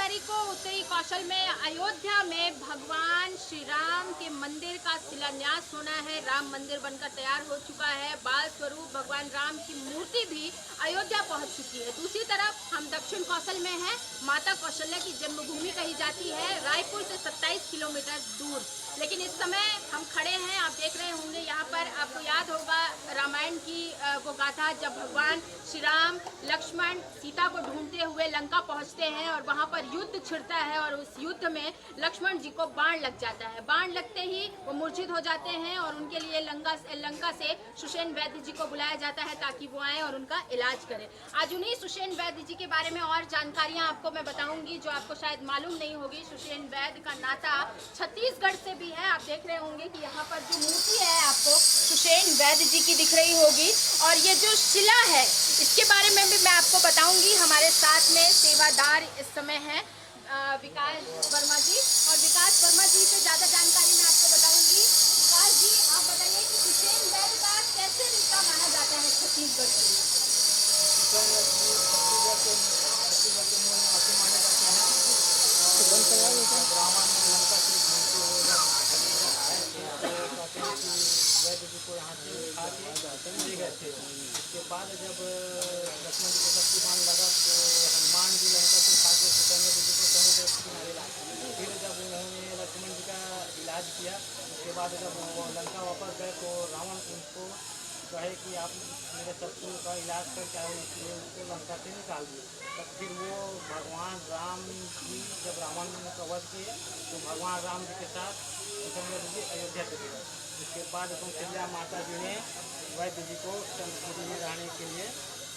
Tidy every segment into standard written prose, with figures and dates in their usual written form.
तारीख को उत्तरी कौशल में अयोध्या में भगवान श्री राम के मंदिर का शिलान्यास होना है। राम मंदिर बनकर तैयार हो चुका है। बाल स्वरूप भगवान राम की मूर्ति भी अयोध्या पहुंच चुकी है। दूसरी तरफ हम दक्षिण कौशल में हैं। माता कौशल्या की जन्मभूमि कही जाती है, रायपुर से 27 किलोमीटर दूर। लेकिन इस समय हम खड़े हैं, आप देख रहे होंगे यहाँ पर, आपको याद होगा रामायण की वो गाथा, जब भगवान श्री राम लक्ष्मण सीता को ढूंढते हुए लंका पहुँचते हैं और वहाँ पर युद्ध छिड़ता है और उस युद्ध में लक्ष्मण जी को बाण लग जाता है। बाण लगते ही वो मूर्छित हो जाते हैं और उनके लिए लंका से सुषेण वैद्य जी को बुलाया जाता है ताकि वो आए और उनका इलाज करें। आज उन्हीं सुषेण वैद्य जी के बारे में और जानकारियाँ आपको मैं बताऊंगी जो आपको शायद मालूम नहीं होगी। सुषेण वैद्य का नाता छत्तीसगढ़ से भी है। आप देख रहे होंगे कि यहाँ पर जो मूर्ति है आपको सुषेण वैद्य जी की दिख रही होगी और ये जो शिला है इसके बारे में भी मैं आपको बताऊंगी। हमारे साथ में सेवादार इस समय है विकास वर्मा जी, और विकास वर्मा जी से ज़्यादा जानकारी मैं आपको बताऊंगी। विकास जी, आप बताइए कि सुषेण वैद्य का कैसे रिश्ता माना जाता है छत्तीसगढ़ से? वैद्य जी को यहाँ से उठा के ले गए थे। उसके बाद जब लक्ष्मण जी को शक्तिमान लगा तो हनुमान जी लंका से उठा के सुकन्या जी को समुद्र के किनारे लाए। फिर जब उन्होंने लक्ष्मण जी का इलाज किया, उसके बाद जब वो लंका वापस गए तो रावण उनको कहे कि आप मेरे शत्रु का इलाज करके आए, इसलिए उसको लंका से निकाल दिए। तब फिर वो भगवान राम जी जब रावण का वध किए तो भगवान राम जी के साथ सुकन्या जी अयोध्या चले गए। उसके बाद कौशल्या माता जी ने वैद्य जी को चंद्रपुरी में रहने के लिए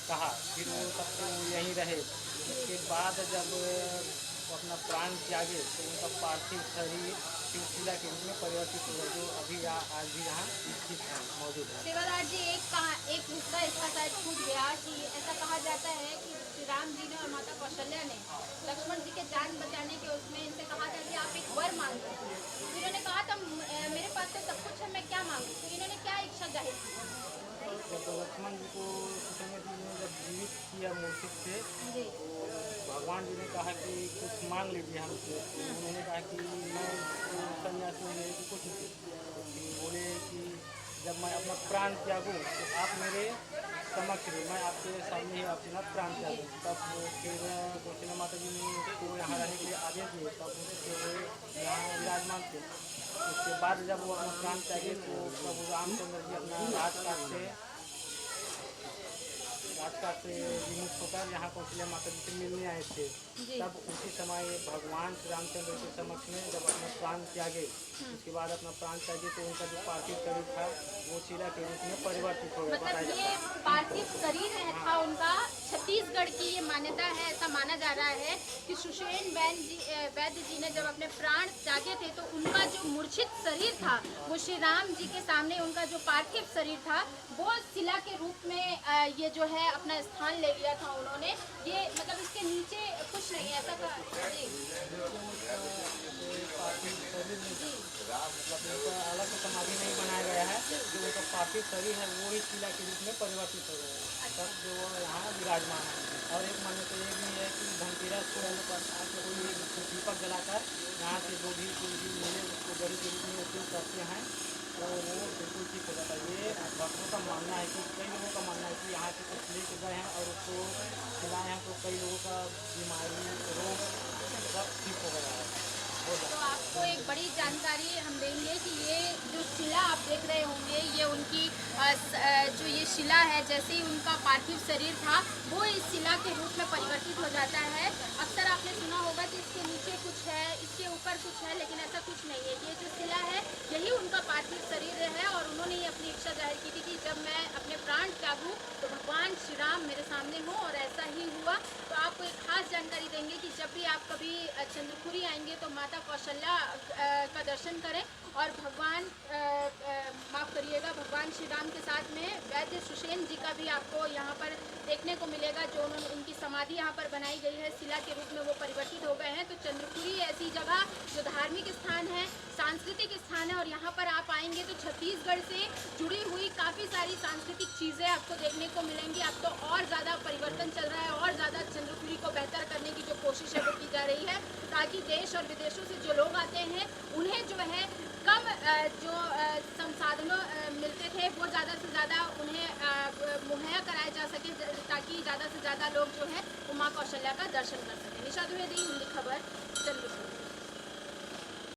कहा। फिर वो तब से वो यहीं रहे। उसके बाद जब वो अपना प्राण त्यागे तो उनका पार्थिव शरीर शिवशिला के रूप में परिवर्तित हुआ, जो अभी आज भी यहाँ स्थित है, मौजूद है। सेवादार जी, एक हिस्सा इसका शायद छूट गया कि ऐसा कहा जाता है कि श्री राम जी ने और माता कौशल्या ने लक्ष्मण जी के जान बचाने के उसमें इनसे कहा था कि आप एक वर मांग सकते हैं। तो इन्होंने कहा था मेरे पास से सब कुछ है, मैं क्या मांगू? तो इन्होंने क्या इच्छा जाहिर की? जब लक्ष्मण जी को सुकन्या जी ने जब जीवित किया मूर्छित से, तो भगवान जी ने कहा कि कुछ मांग लीजिए हमसे। तो उन्होंने कहा कि मैं सन्यासी हूँ, मेरे को कुछ नहीं। तो फिर बोले कि जब मैं अपना प्राण त्यागूँ तो आप मेरे समक्ष रहे, मैं आपके सामने ही अपना प्राण त्यागूँ। तब फिर कौशल्या माता जी ने उसको यहाँ रहने के लिए आदेश दिए। तब उसके यहाँ विराजमान थे। उसके बाद जब वो अपना प्राण त्यागे तो प्रभु रामचंद्र जी अपना राजकाज से विमुख होकर यहाँ कौशल्या माता जी से मिलने आए थे। तब उसी समय भगवान श्री रामचंद्र के समक्ष में जब अपना प्राण त्यागे, उसके बाद अपना प्राण त्यागे तो उनका जो पार्थिव शरीर था वो शिला के रूप में परिवर्तित हो गया। मतलब ये पार्थिव शरीर था उनका, छत्तीसगढ़ की ये मान्यता है, ऐसा माना जा रहा है कि सुषेण वैद्य जी ने जब अपने प्राण त्यागे थे तो उनका जो मूर्छित शरीर था वो श्री राम जी के सामने उनका जो पार्थिव शरीर था वो शिला के रूप में ये जो है अपना स्थान ले लिया था उन्होंने। ये मतलब इसके नीचे कुछ नहीं है, ऐसा जी पार्थिव शरीर में मतलब उनका अलग समाधि नहीं बनाया गया है। जो उनका पार्थिव शरीर है वो ही शिला के रूप में परिवर्तित हो गया है। तब जो यहाँ विराजमान है। और एक मान्यता ये भी है कि धनतेरस को कोई दीपक जलाकर यहाँ से जो भी कोई भी मिले उसको गरी के रूप में उपयोग करते हैं तो वो बिल्कुल ठीक हो जाता है। ये भक्तों का मानना है कि कई लोगों का मानना है कि यहाँ से कुछ लेके गए हैं और उसको खिलाए हैं तो कई लोगों का बीमारी रोग सब ठीक हो गया है। तो आपको एक बड़ी जानकारी हम देंगे कि ये जो शिला आप देख रहे होंगे ये उनकी जो ये शिला है, जैसे ही उनका पार्थिव शरीर था वो इस शिला के रूप में परिवर्तित हो जाता है। अक्सर आपने सुना होगा कि इसके नीचे कुछ है, इसके ऊपर कुछ है, लेकिन ऐसा कुछ नहीं है। ये जो शिला है यही उनका पार्थिव शरीर है और उन्होंने ये अपनी इच्छा जाहिर की थी कि जब मैं अपने प्राण त्यागूँ तो भगवान श्री राम मेरे सामने हों, और ऐसा ही हुआ। तो आपको एक खास जानकारी देंगे कि जब भी आप कभी चंद्रपुरी आएंगे तो माता कौशल्या का दर्शन करें और भगवान माफ़ करिएगा भगवान श्री राम के साथ में वैद्य सुषेण जी का भी आपको यहाँ पर देखने को मिलेगा। जो उन्होंने उनकी समाधि यहाँ पर बनाई गई है, शिला के रूप में वो परिवर्तित हो गए हैं। तो चंद्रपुरी ऐसी जगह जो धार्मिक स्थान है, सांस्कृतिक स्थान है, और यहाँ पर आप आएंगे तो छत्तीसगढ़ से जुड़ी हुई काफ़ी सारी सांस्कृतिक चीज़ें आपको देखने को मिलेंगी। अब तो और ज़्यादा परिवर्तन चल रहा है और ज़्यादा चंद्रपुरी को बेहतर करने की जो कोशिश है वो की जा रही है। से जो लोग आते हैं उन्हें जो है कम जो संसाधनों मिलते थे वो ज़्यादा से ज़्यादा उन्हें मुहैया कराए जा सके, ताकि ज़्यादा से ज़्यादा लोग जो है वो माँ कौशल्या का दर्शन कर सकें। निशा द्विवेदी, हिंदी खबर, चंडीगढ़।